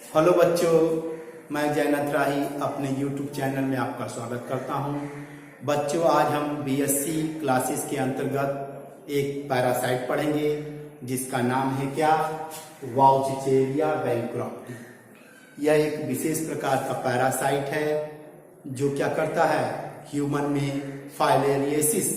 Hello बच्चों, मैं जयनाथ राही अपने YouTube चैनल में आपका स्वागत करता हूं। बच्चों, आज हम BSc क्लासेस के अंतर्गत एक पैरासाइट पढ़ेंगे जिसका नाम है क्या, वाउचेरिया बैंक्रॉप्टी। यह एक विशेष प्रकार का पैरासाइट है जो क्या करता है, ह्यूमन में फाइलेरियोसिस,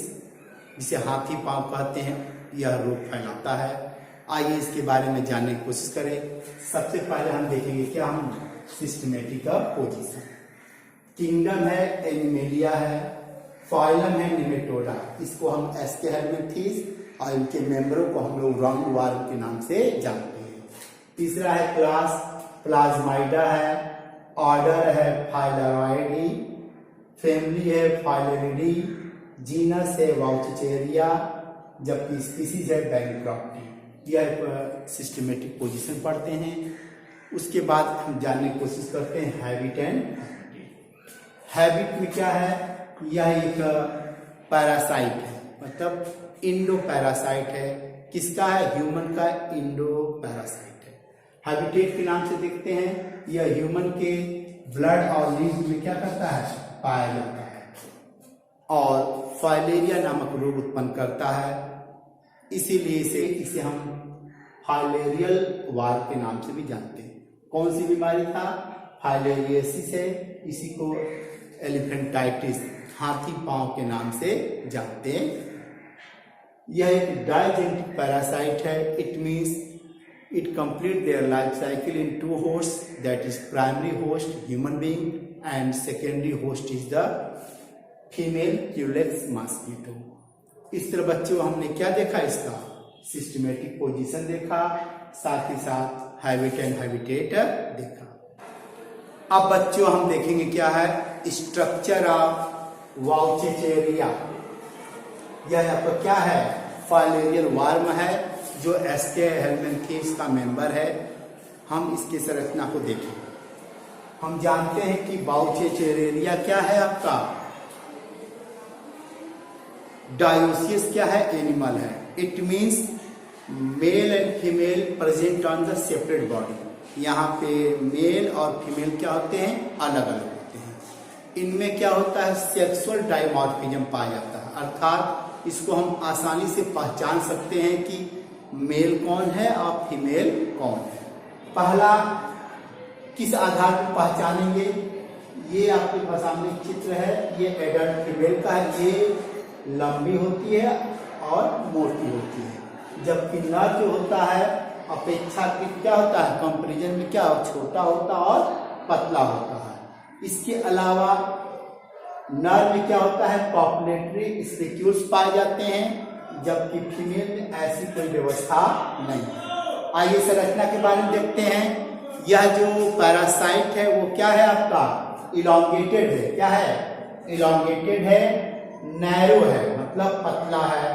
जिसे हाथी पांव कहते हैं, यह रोग फैलाता है। आइए इसके बारे में जानने की कोशिश करें। सबसे पहले हम देखेंगे क्या, हम सिस्टमेटिक पोजीशन। किंगडम है एनिमेलिया है, फाइलम है निमेटोडा, इसको हम एस्केहेलमिंथेस और इनके मेंबरों को हम लोग राउंडवॉर्म के नाम से जानते हैं। तीसरा है क्लास प्लाज्माइडा है, ऑर्डर है फाइलरॉयडी, फैमिली है फाइलरिडी, जीनस है वाउचेरिया, जबकि स्पीसीज है बैंक्रॉप्टी। यह सिस्टमेटिक पोजीशन पढ़ते हैं। उसके बाद हम जानने की कोशिश करते हैं हैबिट एंड हैबिट में क्या है। यह एक पैरासाइट है, मतलब इंडो पैरासाइट है। किसका है, ह्यूमन का इंडो पैरासाइट है। हैबिटेट के नाम से देखते हैं, यह ह्यूमन के ब्लड और लीव में क्या करता है, पाया जाता है और फाइलेरिया नामक रोग उत्पन्न करता है। इसीलिए इसे हम फाइलेरियल वार के नाम से भी जानते हैं। कौन सी बीमारी था, फाइलेरियोसिस है। इसी को एलिफेंटाइटिस, हाथी पांव के नाम से जानते हैं। यह एक डायजेनेटिक पैरासाइट है। It means it complete their life cycle in two host, that is primary host human being and secondary host is the female Culex mosquito. इस तरह बच्चों हमने क्या देखा, इसका सिस्टमेटिक पोजीशन देखा, साथ ही साथ हैबिट एंड हैबिटेट देखा। अब बच्चों हम देखेंगे क्या है, स्ट्रक्चर ऑफ वाउचेरिया। यह आपका क्या है, फाइलेरियल वार्म है जो एस्केहेलमिंथेस का मेंबर है। हम इसकी संरचना को देखें। हम जानते हैं कि वाउचेरिया क्या है आपका, डायोसियस क्या है, एनिमल है। It means male and female present on the separate body. यहाँ पे मेल और फीमेल क्या होते हैं, अलग अलग होते हैं। इनमें क्या होता है, सेक्सुअल डायमॉर्फिज्म पाया जाता है, अर्थात इसको हम आसानी से पहचान सकते हैं कि मेल कौन है और फीमेल कौन है। पहला किस आधार पर पहचानेंगे, ये आपके सामने चित्र है, ये एडल्ट फीमेल का है। ये लंबी होती है और मोटी होती है, जबकि नर जो होता है अपेक्षाकृत क्या होता है, कंपैरिजन में क्या छोटा होता और पतला होता है। इसके अलावा नर में क्या होता है, पॉपुलेटरी स्पेक्यूल्स पाए जाते हैं, जबकि फीमेल में ऐसी कोई व्यवस्था नहीं है। आइए संरचना के बारे में देखते हैं। यह जो पैरासाइट है वो क्या है आपका, इलॉन्गेटेड है। क्या है, इलॉन्गेटेड है, नैरो है मतलब पतला है,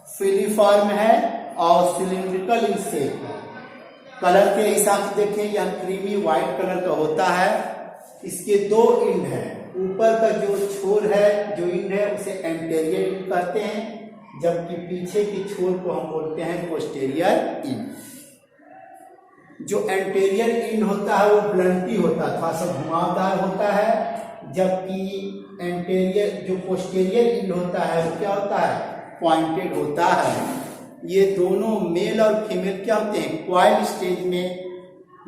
फिलीफॉर्म है और सिलिंड्रिकल इन शेप है। कलर के हिसाब से देखें, यह क्रीमी व्हाइट कलर का होता है। इसके दो इंड है, ऊपर का जो छोर है, जो इंड है, उसे एंटेरियर इंड कहते हैं, जबकि पीछे के छोर को हम बोलते हैं पोस्टेरियर इंड। जो एंटेरियर इंड होता है वो ब्लंटी होता है, थोड़ा सा घुमावदार होता है, जबकि एंटेरियर जो पोस्टेरियर इंड होता है वो क्या होता है, पॉइंटेड होता है। ये दोनों मेल और फीमेल क्या होते हैं, क्वाइल स्टेज में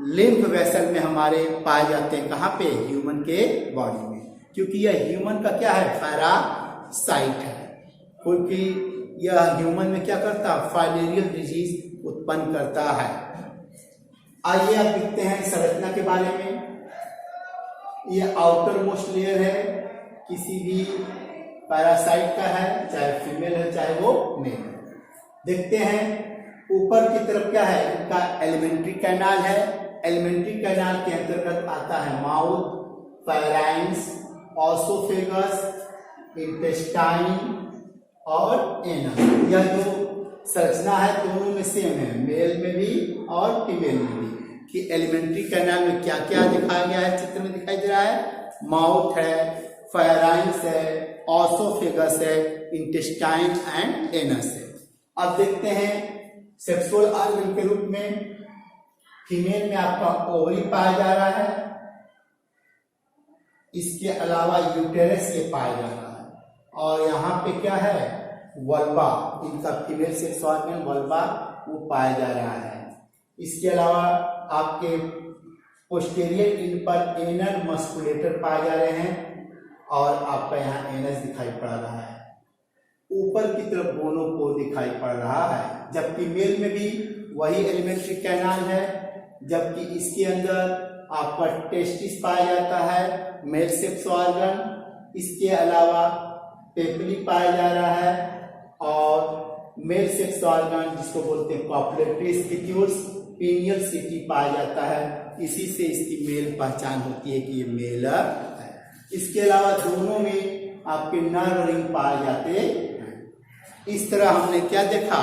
लिम्फ वेसल में हमारे पाए जाते हैं। कहाँ पे, ह्यूमन के बॉडी में, क्योंकि यह ह्यूमन का क्या है, पैरासाइट है। क्योंकि यह ह्यूमन में क्या करता है, फाइलेरियल डिजीज उत्पन्न करता है। आइए अब देखते हैं संरचना के बारे में। ये आउटर मोस्ट लेयर है, किसी भी पैरासाइट का है, चाहे फीमेल है चाहे वो मेल है। देखते हैं ऊपर की तरफ क्या है, इनका एलिमेंट्री कैनाल है। एलिमेंट्री कैनाल के अंतर्गत आता है माउथ, फायराइंस, ऑसोफेगस, इंटेस्टाइन और एनस। यह जो संरचना है दोनों में सेम है, मेल में भी और फीमेल में भी। कि एलिमेंट्री कैनाल में क्या क्या दिखाया गया है, चित्र में दिखाई दे रहा है, माउथ है, फायराइंस है, ऑसोफेगस है, इंटेस्टाइन एंड एनस है। अब देखते हैं सेक्सुअल ऑर्गन के रूप में फीमेल में आपका ओवरी पाया जा रहा है, इसके अलावा यूटेरस ये पाया जा रहा है, और यहाँ पे क्या है, वल्बा, इनका फीमेल सेक्स ऑर्गन वल्बा वो पाया जा रहा है। इसके अलावा आपके पोस्टीरियर इन पर एनल मस्कुलेटर पाए जा रहे हैं, और आपका यहाँ एनस दिखाई पड़ रहा है। ऊपर की तरफ गोनोपोर दिखाई पड़ रहा है, जबकि मेल में भी वही एलिमेंट्री कैनाल है, जबकि इसके अंदर आपका टेस्टिस पाया जाता है, मेल सेक्स ऑर्गन। इसके अलावा पेपली पाया जा रहा है, और मेल सेक्स ऑर्गन जिसको बोलते हैं कॉपुलेटरी स्पिक्यूल्स, पीनियल सिटी पाया जाता है। इसी से इसकी मेल पहचान होती है कि ये मेल है। इसके अलावा दोनों में आपके नर्व रिंग पाए जाते हैं। इस तरह हमने क्या देखा,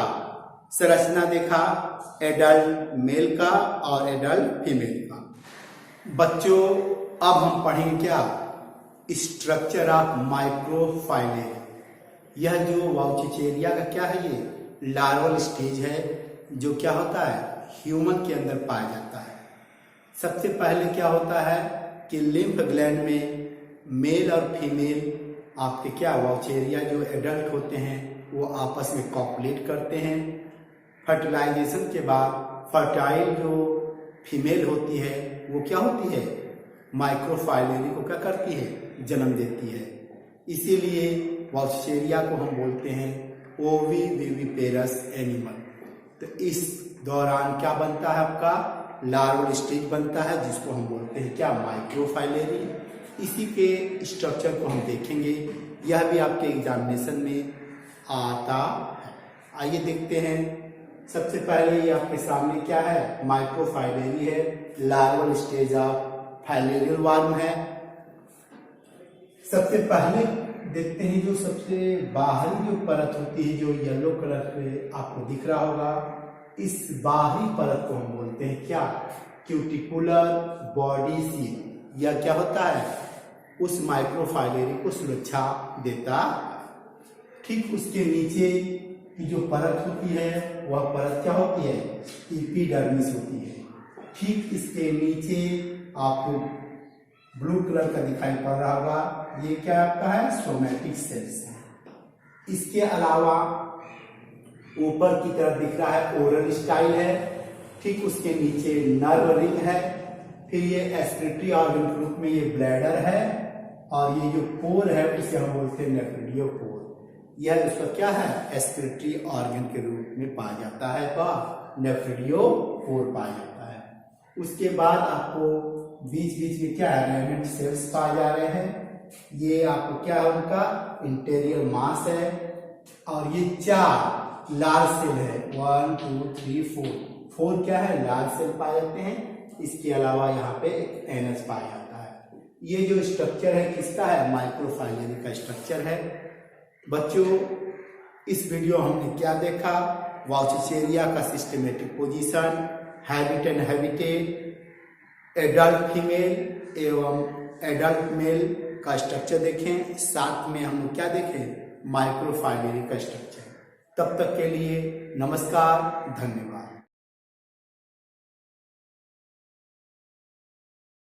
संरचना देखा एडल्ट मेल का और एडल्ट फीमेल का। बच्चों अब हम पढ़ेंगे क्या, स्ट्रक्चर ऑफ माइक्रोफाइलेरी। यह जो वाउचेरिया का क्या है, ये लार्वल स्टेज है, जो क्या होता है, ह्यूमन के अंदर पाया जाता है। सबसे पहले क्या होता है कि लिम्फ ग्लैंड में मेल और फीमेल आपके क्या वाउचेरिया जो एडल्ट होते हैं वो आपस में कॉपुलेट करते हैं। फर्टिलाइजेशन के बाद फर्टाइल जो फीमेल होती है वो क्या होती है, माइक्रोफाइलेरी को क्या करती है, जन्म देती है। इसीलिए वाउचेरिया को हम बोलते हैं ओविविपेरस एनिमल। तो इस दौरान क्या बनता है, आपका लार्वल स्टेज बनता है, जिसको हम बोलते हैं क्या, माइक्रोफाइलेरी। इसी के स्ट्रक्चर को हम देखेंगे, यह भी आपके एग्जामिनेशन में आता है। आइए देखते हैं। सबसे पहले ये आपके सामने क्या है, माइक्रोफाइलेरी है, larval stage of filarial worm है। सबसे पहले देखते हैं जो सबसे बाहरी जो परत होती है, जो येलो कलर पे आपको दिख रहा होगा, इस बाहरी परत को हम बोलते हैं क्या, क्यूटिकुलर बॉडी सील। यह क्या होता है, उस माइक्रोफाइलेरी को सुरक्षा देता। ठीक उसके नीचे की जो परत होती है वह परत क्या होती है, एपिडर्मिस होती है। ठीक इसके नीचे आपको ब्लू कलर का दिखाई पड़ रहा होगा, ये क्या आपका है, सोमैटिक सेल्स है। इसके अलावा ऊपर की तरफ दिख रहा है ओरल स्टाइल है, ठीक उसके नीचे नर्व रिंग है, फिर ये एक्सक्रीटरी ऑर्गन के रूप में ये ब्लैडर है, और ये जो पोर है उसे हम बोलते हैं नेफ्रिडियोपोर। यह उसका क्या है, एक्सक्रीटरी ऑर्गन के रूप में पाया जाता है, नेफ्रिडियोपोर पाया जाता है। उसके बाद आपको बीच बीच में क्या है, रेमेंट सेल्स पाए जा रहे हैं। ये आपको क्या है, उनका इंटीरियर मास है, और ये 4 लार्ज सेल है, 1 2 3 4 क्या है, लार्ज सेल पाए जाते हैं। इसके अलावा यहाँ पे एक एनस पाया जाता है। ये जो स्ट्रक्चर है किसका है, माइक्रोफाइलेरी का स्ट्रक्चर है। बच्चों इस वीडियो हमने क्या देखा, वाउचेरिया का systematic position, habit and habitat, adult female एवं एडल्ट मेल का स्ट्रक्चर देखें, साथ में हम क्या देखें, माइक्रोफाइलेरी का स्ट्रक्चर। तब तक के लिए नमस्कार, धन्यवाद।